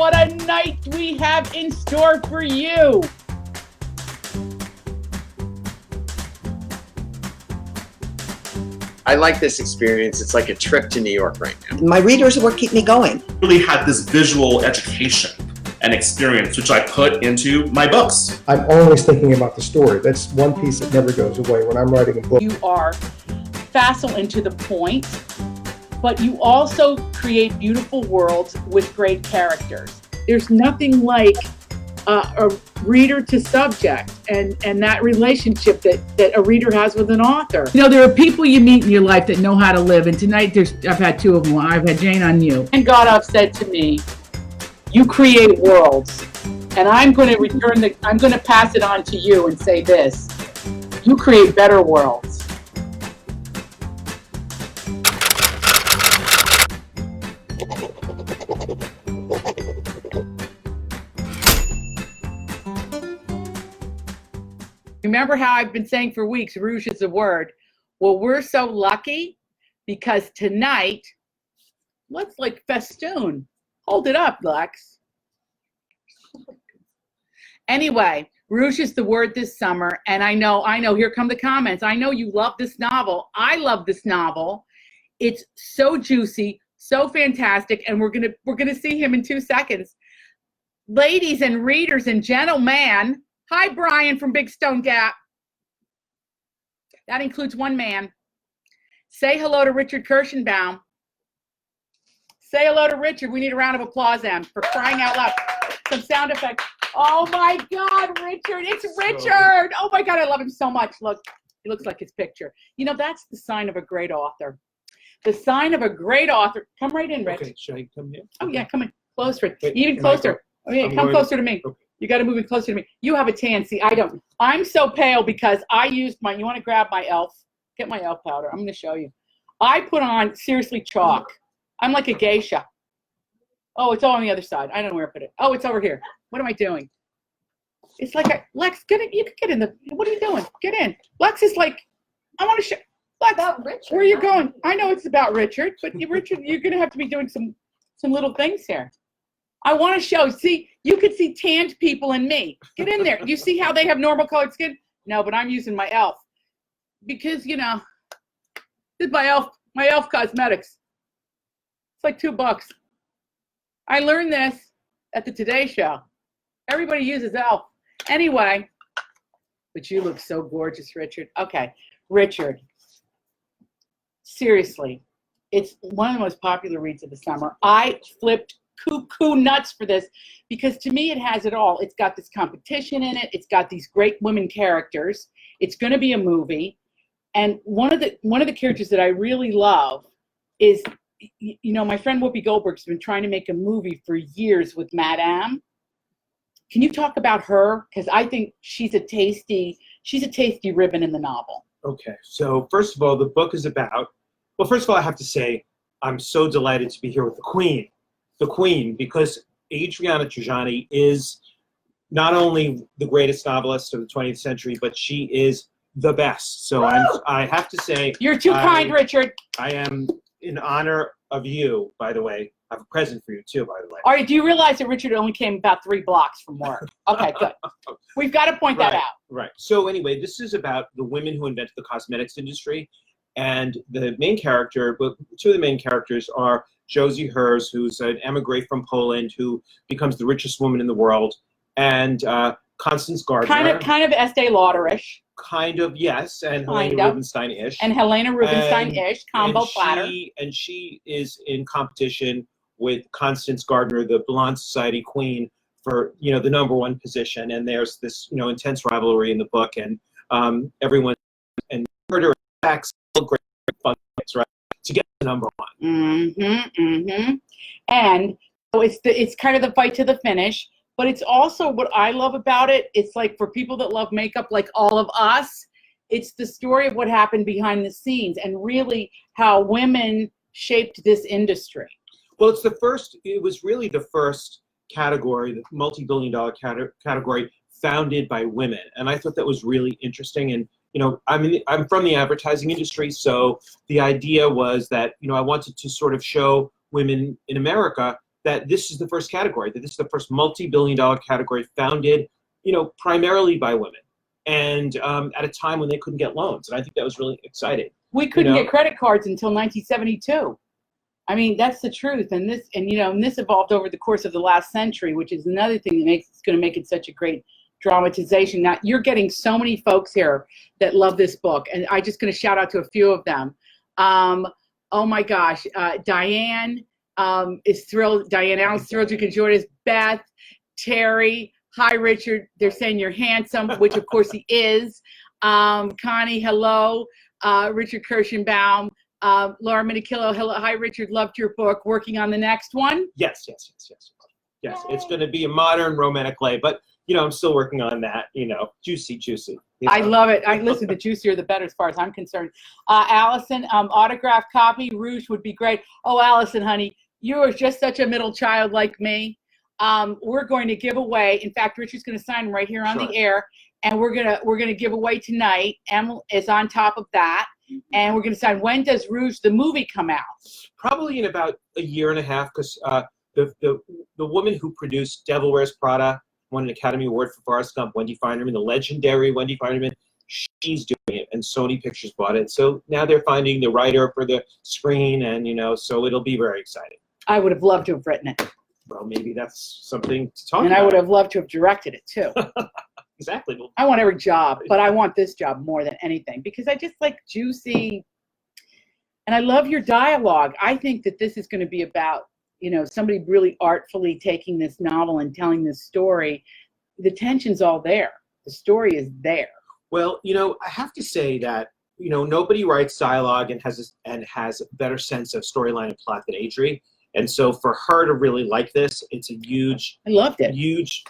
what a night we have in store for you. I like this experience. It's like a trip to New York right now. My readers are what keep me going. Really had this visual education and experience, which I put into my books. I'm always thinking about the story. That's one piece that never goes away when I'm writing a book. You are facile and to the point, but you also create beautiful worlds with great characters. There's nothing like a reader to subject and that relationship that a reader has with an author. You know, there are people you meet in your life that know how to live, and tonight I've had two of them. I've had Jane on you. And God said to me, you create worlds, and I'm going to pass it on to you and say this: you create better worlds. Remember how I've been saying for weeks, rouge is a word. Well, we're so lucky because tonight, let's like festoon. Hold it up, Lex. Anyway, rouge is the word this summer, and I know, here come the comments. I know you love this novel. I love this novel. It's so juicy, so fantastic, and we're gonna see him in 2 seconds. Ladies and readers and gentlemen, hi, Brian from Big Stone Gap. That includes one man. Say hello to Richard Kirshenbaum. Say hello to Richard. We need a round of applause, Em, for crying out loud. Some sound effects. Oh my God, Richard. It's Richard. Oh my God, I love him so much. Look, he looks like his picture. You know, that's the sign of a great author. The sign of a great author. Come right in, Rich. Okay, should I come here? Oh yeah, come in. Close, Rich. Wait, Even closer. Oh yeah, come closer to me. Okay. You got to move it closer to me. You have a tan. See, I don't. I'm so pale because I used my, you want to grab my e.l.f.? Get my e.l.f. powder. I'm going to show you. I put on, seriously, chalk. I'm like a geisha. Oh, it's all on the other side. I don't know where to put it. Oh, it's over here. What am I doing? It's like, Lex, get in. You can get in the, what are you doing? Get in. Lex is like, I want to show. Lex, about Richard, where are you going? I know it's about Richard, but Richard, you're going to have to be doing some little things here. I want to show, see, you could see tanned people in me. Get in there. You see how they have normal colored skin? No, but I'm using my e.l.f. Because, you know, this is my e.l.f. cosmetics. It's like $2. I learned this at the Today Show. Everybody uses e.l.f. Anyway, but you look so gorgeous, Richard. Okay, Richard, seriously, it's one of the most popular reads of the summer. I flipped cuckoo nuts for this because to me it has it all. It's got this competition in it. It's got these great women characters. It's going to be a movie, and one of the characters that I really love is, you know, my friend Whoopi Goldberg's been trying to make a movie for years with Madame. Can you talk about her? Because I think she's a tasty ribbon in the novel. Okay, so first of all, the book is about, well, first of all, I have to say I'm so delighted to be here with the Queen. The Queen, because Adriana Trajani is not only the greatest novelist of the 20th century, but she is the best. So I have to say, you're too kind, Richard. I am in honor of you, by the way. I have a present for you too, by the way. All right, do you realize that Richard only came about 3 blocks from work? Okay, good. We've got to point that out. Right. So anyway, this is about the women who invented the cosmetics industry. And the main character, but 2 of the main characters are Josie Hers, who's an emigre from Poland who becomes the richest woman in the world, and Constance Gardner. Kind of Estee Lauder-ish. Kind of, yes, and Helena Rubinstein-ish. And Helena Rubinstein-ish, combo platter. And she is in competition with Constance Gardner, the Blonde Society queen, for, you know, the #1 position. And there's this, you know, intense rivalry in the book, and everyone, and murder, sex, great fun, right, to get the #1. And so it's kind of the fight to the finish, but it's also what I love about it. It's like for people that love makeup, like all of us, it's the story of what happened behind the scenes and really how women shaped this industry. Well, it was really the first category, the multi-billion-dollar category founded by women. And I thought that was really interesting. And, you know, I mean, I'm from the advertising industry, so the idea was that, you know, I wanted to sort of show women in America that this is the first category, that this is the first multi-billion-dollar category founded, primarily by women, and at a time when they couldn't get loans. And I think that was really exciting. We couldn't get credit cards until 1972. I mean, that's the truth. And this evolved over the course of the last century, which is another thing that it's going to make it such a great dramatization. Now, you're getting so many folks here that love this book, and I'm just going to shout out to a few of them. Oh my gosh, Diane is thrilled. Diane Allen's thrilled you can join us. Beth, Terry, hi Richard. They're saying you're handsome, which of course he is. Connie, hello. Richard Kirshenbaum. Laura Minikillo, hello. Hi Richard, loved your book. Working on the next one? Yes. It's going to be a modern romantic play, but I'm still working on that. Juicy. I love it. Listen, the juicier the better, as far as I'm concerned. Allison, autograph copy, Rouge would be great. Oh, Allison, honey, you are just such a middle child like me. We're going to give away. In fact, Richard's going to sign right here on the air, and we're gonna give away tonight. Emma is on top of that, and we're going to sign. When does Rouge the movie come out? Probably in about a year and a half, because the woman who produced Devil Wears Prada won an Academy Award for Forrest Gump, Wendy Feinerman, the legendary Wendy Feinerman. She's doing it, and Sony Pictures bought it. So now they're finding the writer for the screen, and so it'll be very exciting. I would have loved to have written it. Well, maybe that's something to talk about. And I would have loved to have directed it too. Exactly. I want every job, but I want this job more than anything because I just like juicy, and I love your dialogue. I think that this is going to be about somebody really artfully taking this novel and telling this story. The tension's all there. The story is there. Well, I have to say that, nobody writes dialogue and has a better sense of storyline and plot than Adri. And so for her to really like this, it's a huge, I loved it. Huge,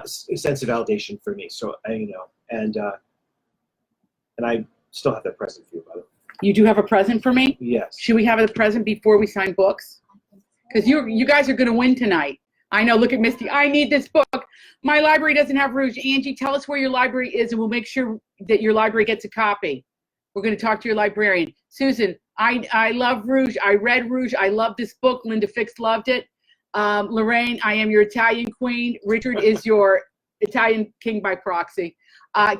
sense of validation for me. So, and I still have that present for you, by the way. You do have a present for me? Yes. Should we have a present before we sign books? Because you guys are going to win tonight. I know. Look at Misty. I need this book. My library doesn't have Rouge. Angie, tell us where your library is, and we'll make sure that your library gets a copy. We're going to talk to your librarian. Susan, I love Rouge. I read Rouge. I love this book. Linda Fix loved it. Lorraine, I am your Italian queen. Richard is your Italian king by proxy.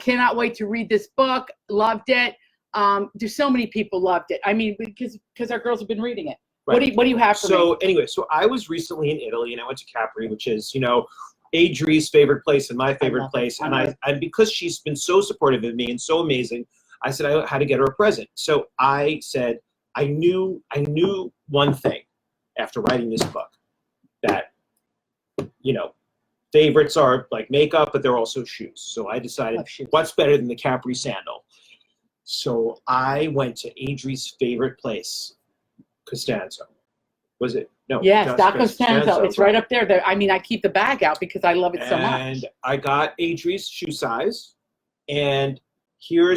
Cannot wait to read this book. Loved it. There's so many people loved it. I mean, because our girls have been reading it. Right. What do you have for me? So anyway, I was recently in Italy, and I went to Capri, which is, Adri's favorite place and my favorite place. And because she's been so supportive of me and so amazing, I said I had to get her a present. So I said I knew one thing after writing this book, that favorites are like makeup, but they're also shoes. So I decided what's better than the Capri sandal. So I went to Adri's favorite place, Costanzo. Was it? No. Yes, Da Costanzo. It's right up there. I mean, I keep the bag out because I love it so much. And I got Adri's shoe size, and I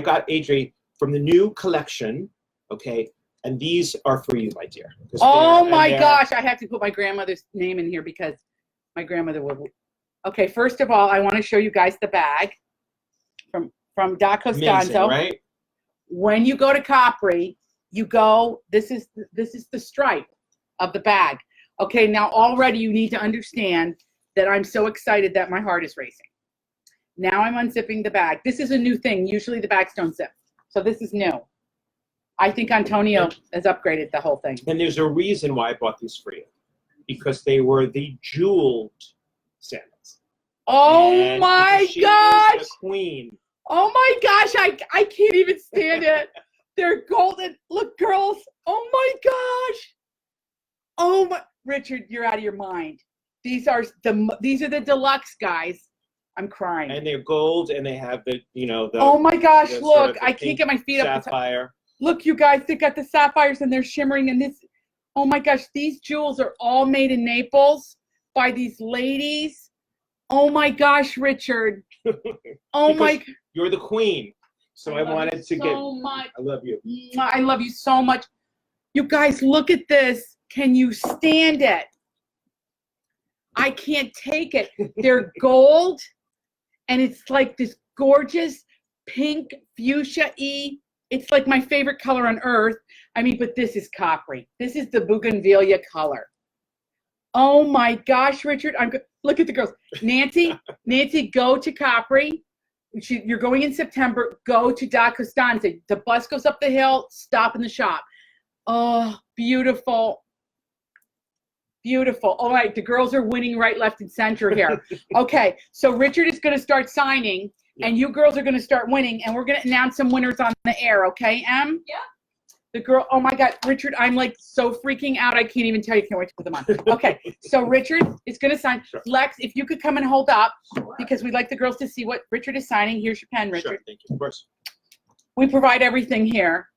got Adri from the new collection, okay? And these are for you, my dear. Oh my gosh, I have to put my grandmother's name in here because my grandmother will. Okay, first of all, I want to show you guys the bag from Da Costanzo. Amazing, right? When you go to Capri, this is the stripe of the bag. Okay, now already you need to understand that I'm so excited that my heart is racing. Now I'm unzipping the bag. This is a new thing. Usually the bags don't zip. So this is new. I think Antonio has upgraded the whole thing. And there's a reason why I bought these for you. Because they were the jeweled sandals. Oh my gosh! The queen. Oh my gosh, I can't even stand it. They're golden. Look, girls. Oh my gosh. Oh my, Richard, you're out of your mind. These are the deluxe, guys. I'm crying. And they're gold, and they have the oh my gosh, look, I can't get my feet up. Sapphire. Look, you guys, they got the sapphires and they're shimmering, and this, oh my gosh, these jewels are all made in Naples by these ladies. Oh my gosh, Richard. Oh my. You're the queen. So I wanted to get. Much. I love you. I love you so much. You guys, look at this. Can you stand it? I can't take it. They're gold, and it's like this gorgeous pink fuchsia-y. It's like my favorite color on earth. I mean, but this is Capri. This is the bougainvillea color. Oh my gosh, Richard! Look at the girls. Nancy, go to Capri. You're going in September. Go to Da Costanza. The bus goes up the hill. Stop in the shop. Oh, beautiful. Beautiful. All right, the girls are winning right, left, and center here. Okay, so Richard is going to start signing, and you girls are going to start winning, and we're going to announce some winners on the air, okay, Em? Yeah. The girl, oh my God, Richard, I'm like so freaking out. I can't even tell you. Can't wait to put them on. Okay, so Richard is going to sign. Sure. Lex, if you could come and hold up, Sure. because we'd like the girls to see what Richard is signing. Here's your pen, Richard. Sure, thank you. Of course. We provide everything here,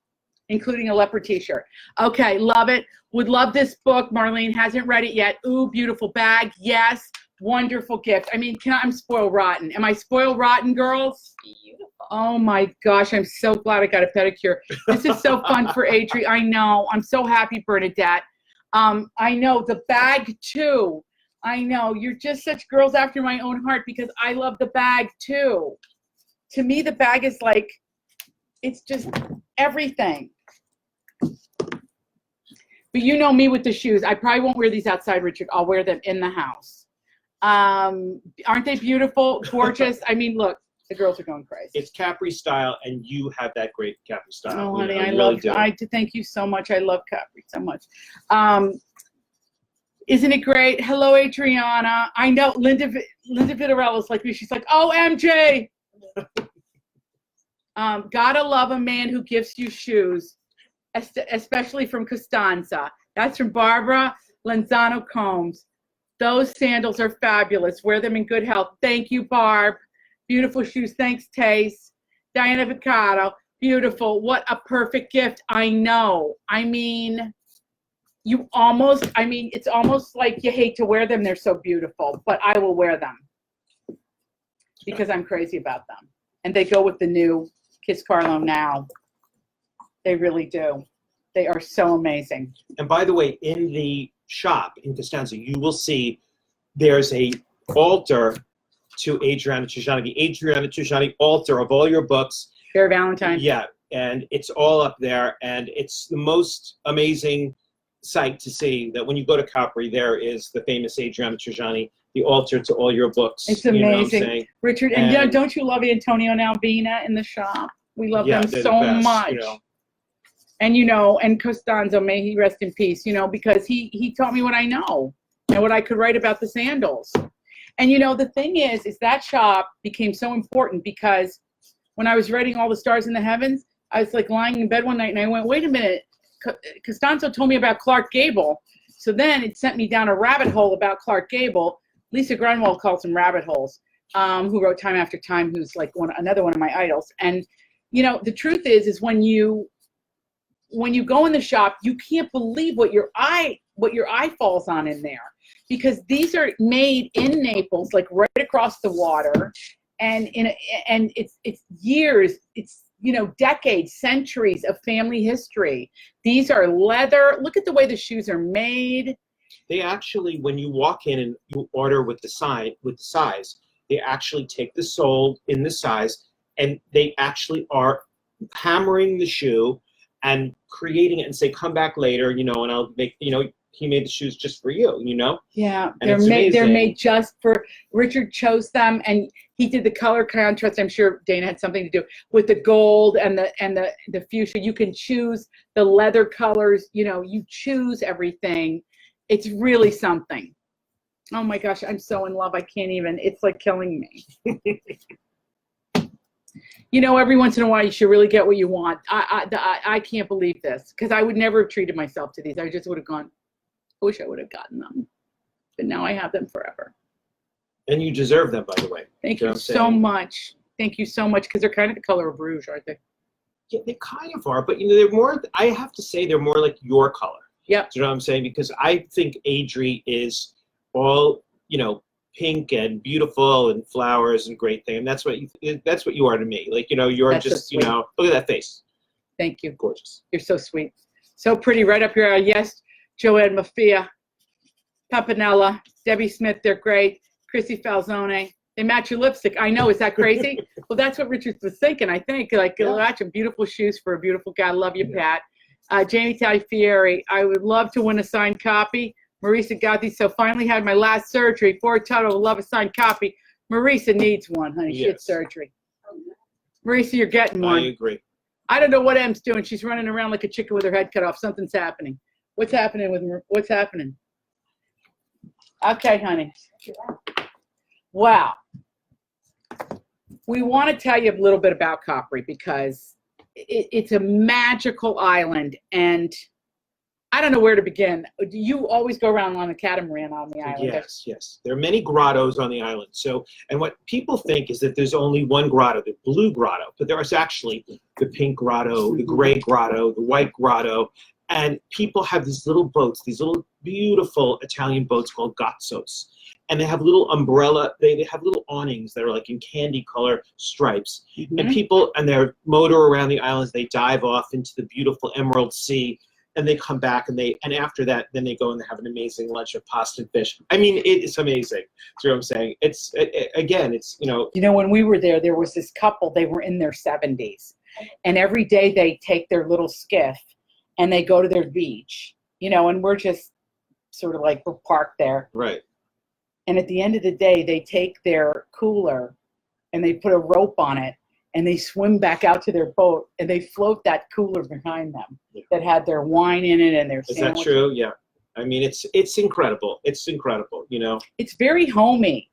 including a leopard t-shirt. Okay, love it. Would love this book. Marlene hasn't read it yet. Ooh, beautiful bag. Yes, wonderful gift. I mean, I'm spoiled rotten. Am I spoiled rotten, girls? Beautiful. Oh my gosh, I'm so glad I got a pedicure. This is so fun for Adri. I know. I'm so happy, Bernadette. I know. The bag, too. I know. You're just such girls after my own heart because I love the bag, too. To me, the bag is like, it's just everything. But you know me with the shoes. I probably won't wear these outside, Richard. I'll wear them in the house. Aren't they beautiful? Gorgeous? I mean, look. The girls are going crazy. It's Capri style, and you have that great Capri style. Oh, honey, I I really love. do. Thank you so much. I love Capri so much. Isn't it great? Hello, Adriana. I know Linda Vitarella's like me. She's like, oh, MJ. Gotta love a man who gives you shoes, especially from Costanza. That's from Barbara Lanzano Combs. Those sandals are fabulous. Wear them in good health. Thank you, Barb. Beautiful shoes. Thanks, Tace. Diana Vicado. Beautiful. What a perfect gift. I know. I mean, it's almost like you hate to wear them. They're so beautiful, but I will wear them because I'm crazy about them. And they go with the new Kiss Carlo now. They really do. They are so amazing. And by the way, in the shop in Costanza, you will see there's a altar to Adriana Trigiani, the Adriana Trigiani altar of all your books. Fair Valentine. Yeah, and it's all up there, and it's the most amazing sight to see that when you go to Capri, there is the famous Adriana Trigiani, the altar to all your books. It's You know what I'm amazing. saying? Richard, and don't you love Antonio and Albina in the shop? We love them they're so the best, much. you know. And Costanzo, may he rest in peace, because he taught me what I know and what I could write about the sandals. And the thing is that shop became so important because when I was writing All the Stars in the Heavens, I was like lying in bed one night and I went, wait a minute, Costanzo told me about Clark Gable. So then it sent me down a rabbit hole about Clark Gable. Lisa Grunwald calls them rabbit holes, who wrote Time After Time, who's like another one of my idols. And, the truth is when you go in the shop, you can't believe what your eye falls on in there. Because these are made in Naples, like right across the water, and it's years, it's decades, centuries of family history. These are leather. Look at the way the shoes are made. They actually, when you walk in and you order with the size, they actually take the sole in the size, and they actually are hammering the shoe and creating it and say, come back later, and I'll make, he made the shoes just for you, Yeah, and they're made just for, Richard chose them, and he did the color contrast. I'm sure Dana had something to do with the gold and the fuchsia. You can choose the leather colors, you choose everything. It's really something. Oh my gosh, I'm so in love. I can't even, it's like killing me. Every once in a while you should really get what you want. I can't believe this because I would never have treated myself to these. I just would have gone, I wish I would have gotten them. But now I have them forever. And you deserve them, by the way. Thank you so much. Thank you so much, because they're kind of the color of Rouge, aren't they? Yeah, they kind of are, but they're more, I have to say, they're more like your color. Yeah. Do you know what I'm saying? Because I think Adri is all, pink and beautiful and flowers and great thing. And that's what you are to me. Like, you're That's just, so sweet. look at that face. Thank you. Gorgeous. You're so sweet. So pretty, right up your alley. Yes, Joanne Maffia, Pampanella, Debbie Smith, they're great. Chrissy Falzone. They match your lipstick. I know, is that crazy? Well, that's what Richard was thinking, I think. Like, match beautiful shoes for a beautiful guy. Love you, Pat. Jamie Talifieri, I would love to win a signed copy. Marisa got these, so finally had my last surgery. For Tuttle would love a signed copy. Marisa needs one, honey. She had Yes. surgery. Marisa, you're getting one. I agree. I don't know what Em's doing. She's running around like a chicken with her head cut off. Something's happening. What's happening with what's happening? Okay, honey. Wow. We want to tell you a little bit about Capri because it's a magical island, and I don't know where to begin. You always go around on a catamaran on the island. Yes, yes. There are many grottos on the island. So, and what people think is that there's only one grotto, the blue grotto, but there is actually the pink grotto, the gray grotto, the white grotto, and people have these little boats, these little beautiful Italian boats called gazzos, and they have little umbrella, they have little awnings that are like in candy color stripes, and people, and they motor around the islands, they dive off into the beautiful Emerald Sea, and they come back, and after that, then they go and they have an amazing lunch of pasta and fish. I mean, it is amazing. See what I'm saying? It's, again, it's, you know. You know, when we were there was this couple, they were in their 70s. And every day they take their little skiff and they go to their beach, you know, and we're just sort of like, we're parked there. Right. And at the end of the day, they take their cooler and they put a rope on it and they swim back out to their boat and they float that cooler behind them that had their wine in it and their sandwich. Is that true? Yeah. I mean, it's incredible. It's incredible, you know. It's very homey.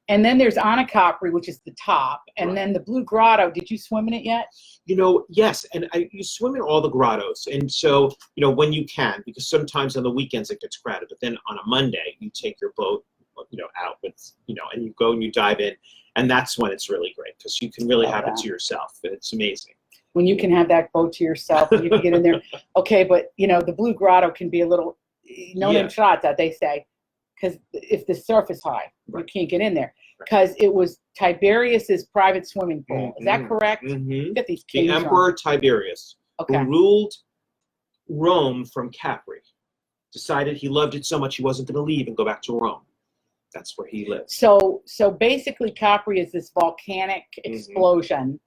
And then there's Anna Capri, which is the top. And then the Blue Grotto. Did you swim in it yet? You know, yes. And you swim in all the grottos. And so, you know, when you can, because sometimes on the weekends it gets crowded. But then on a Monday, you take your boat, you know, out with, you know, and you go and you dive in. And that's when it's really great because you can really have it to yourself. It's amazing. When you can have that boat to yourself and you can get in there. Okay, but, you know, the Blue Grotto can be a little, non entrata, they say, because if the surf is high, you can't get in there. Because it was Tiberius's private swimming pool. Is that correct? Look at these The Emperor Tiberius, who ruled Rome from Capri, decided he loved it so much he wasn't going to leave and go back to Rome. That's where he lived. So basically Capri is this volcanic explosion,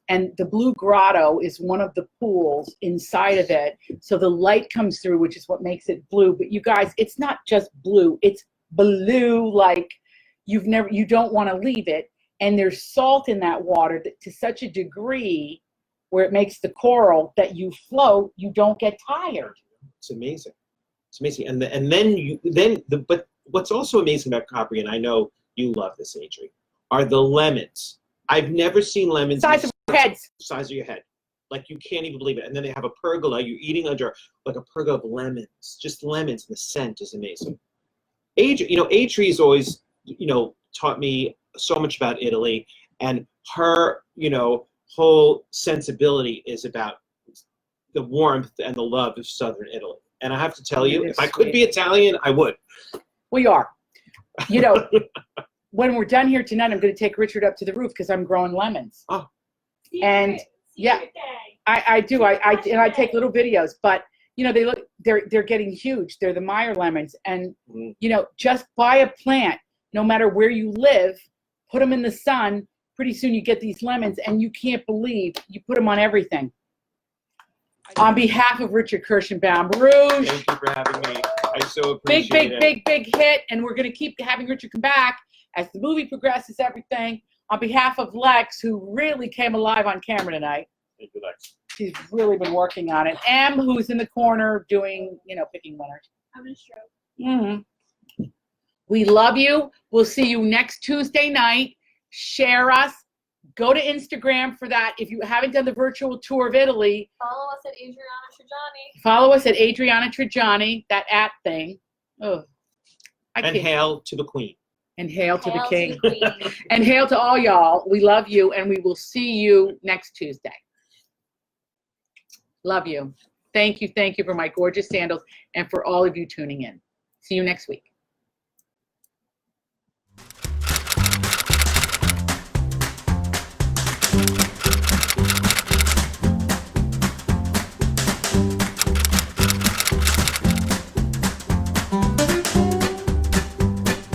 and the Blue Grotto is one of the pools inside of it. So the light comes through, which is what makes it blue. But you guys, it's not just blue. It's blue like you don't want to leave it. And there's salt in that water to such a degree where it makes the coral that you float, you don't get tired. It's amazing. It's amazing. But what's also amazing about Capri, and I know you love this, Adri, are the lemons. I've never seen lemons Size of heads. size of your head. Like, you can't even believe it. And then they have a pergola. You're eating under like a pergola of lemons. Just lemons. And the scent is amazing. Adri's always, taught me so much about Italy. And her, whole sensibility is about the warmth and the love of Southern Italy. And I have to tell you, if I could be Italian, I would. We are. When we're done here tonight, I'm going to take Richard up to the roof because I'm growing lemons. Oh. And yeah, I do. I take little videos, but they're getting huge. They're the Meyer lemons, and just buy a plant. No matter where you live, put them in the sun. Pretty soon you get these lemons, and you can't believe you put them on everything. On behalf of Richard Kirshenbaum, ROUGE. Thank you for having me. I so appreciate it. Big hit, and we're going to keep having Richard come back as the movie progresses, everything. On behalf of Lex, who really came alive on camera tonight. Thank you, Lex. She's really been working on it. Em, who's in the corner doing, picking winners. Having a stroke. We love you. We'll see you next Tuesday night. Share us. Go to Instagram for that. If you haven't done the virtual tour of Italy, Follow us at Adriana Trajani. follow us at Adriana Trajani, that @ thing. Oh, And hail to the Queen. And hail to the Hail King. to the Queen. And hail to all y'all. We love you, and we will see you next Tuesday. Love you. Thank you for my gorgeous sandals and for all of you tuning in. See you next week.